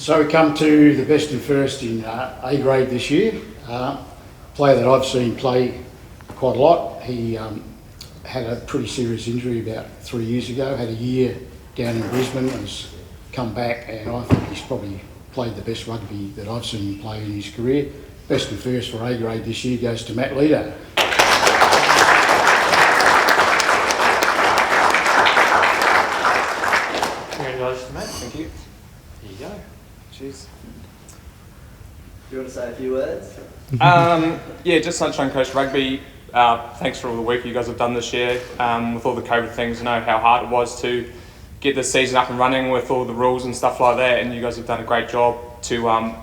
So we come to the best and fairest in A grade this year. Player that I've seen play quite a lot. He had a pretty serious injury about 3 years ago, had a year down in Brisbane, has come back, and I think he's probably played the best rugby that I've seen him play in his career. Best and fairest for A grade this year goes to Matt Lido. Congratulations, mate. Thank you. Here you go. Cheers. Do you want to say a few words? Yeah, just Sunshine Coast Rugby. Thanks for all the work you guys have done this year. With all the COVID things, I know how hard it was to get this season up and running with all the rules and stuff like that, and you guys have done a great job to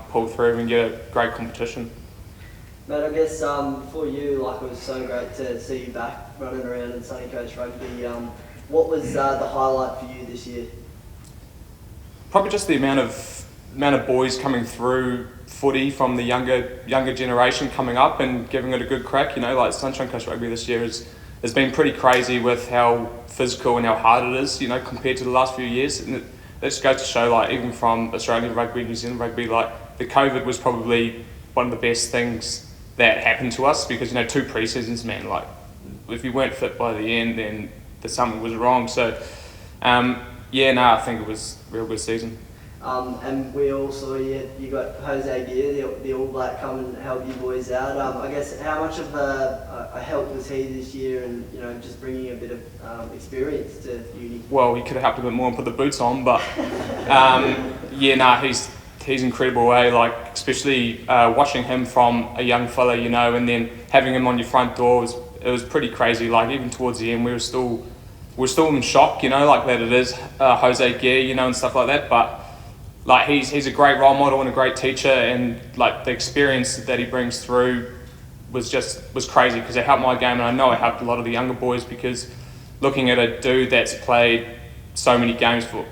pull through and get a great competition. Mate, I guess for you, it was so great to see you back running around in Sunny Coast Rugby. What was the highlight for you this year? Probably just the amount of boys coming through footy from the younger generation coming up and giving it a good crack. Sunshine Coast Rugby this year has been pretty crazy with how physical and how hard it is, compared to the last few years. And that just goes to show, even from Australian rugby, New Zealand rugby, the COVID was probably one of the best things that happened to us, because 2 pre-seasons, man, if you weren't fit by the end, then something was wrong. So I think it was a real good season. And we all saw you got Jose Gear, the All Black, come and help you boys out. I guess how much of a help was he this year, and just bringing a bit of experience to uni? Well, he could have helped a bit more and put the boots on, but he's incredible, especially watching him from a young fella, and then having him on your front door it was pretty crazy. Even towards the end, we're still in shock, that it is Jose Gear, and stuff like that. But he's a great role model and a great teacher, and the experience that he brings through was crazy, because it helped my game, and I know it helped a lot of the younger boys, because looking at a dude that's played so many games for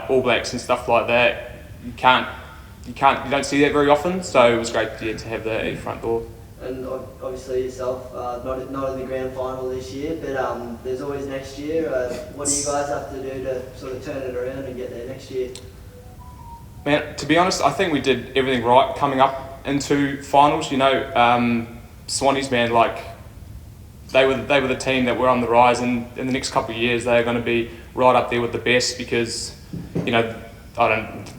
All Blacks and stuff like that, you don't see that very often. So it was great to have that at your front door. And obviously yourself, not in the grand final this year, but there's always next year. What do you guys have to do to sort of turn it around and get there next year? Man, to be honest, I think we did everything right coming up into finals. Swannies, man, they were the team that were on the rise, and in the next couple of years they're going to be right up there with the best, because the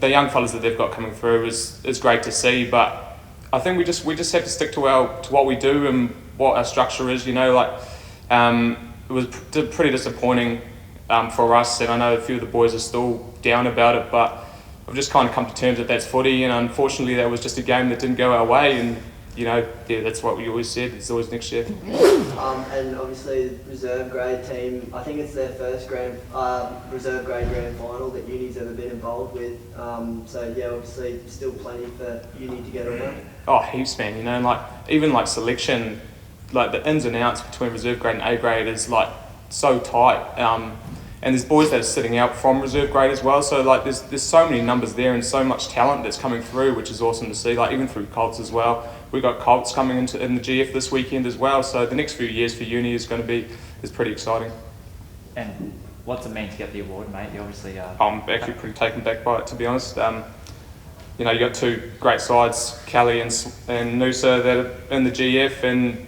young fellas that they've got coming through is great to see. But I think we just have to stick to what we do and what our structure is. It was pretty disappointing for us, and I know a few of the boys are still down about it, but I've just kind of come to terms that that's footy, and unfortunately that was just a game that didn't go our way, and that's what we always said, it's always next year. And obviously reserve grade team, I think it's their first reserve grade grand final that uni's ever been involved with, obviously still plenty for uni to get around. Oh, heaps, man, even selection, the ins and outs between reserve grade and A grade is so tight, and there's boys that are sitting out from reserve grade as well, so there's so many numbers there and so much talent that's coming through, which is awesome to see, even through Colts as well. We've got Colts coming in the GF this weekend as well, so the next few years for uni is pretty exciting. And what's it mean to get the award, mate? You obviously I'm actually pretty taken back by it, to be honest. You got 2 great sides, Kelly and Noosa, that are in the GF, and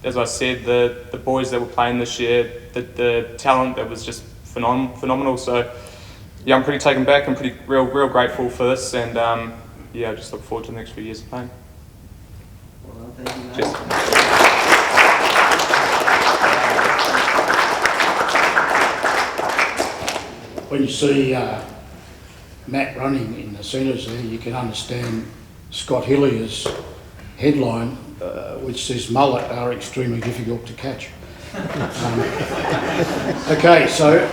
as I said, the boys that were playing this year, the talent that was just phenomenal. So I'm pretty taken back and pretty real grateful for this, and I just look forward to the next few years of playing. Well, thank you, mate. Cheers. When you see Matt running in the centres there, you can understand Scott Hillier's headline, which says mullet are extremely difficult to catch. Okay, so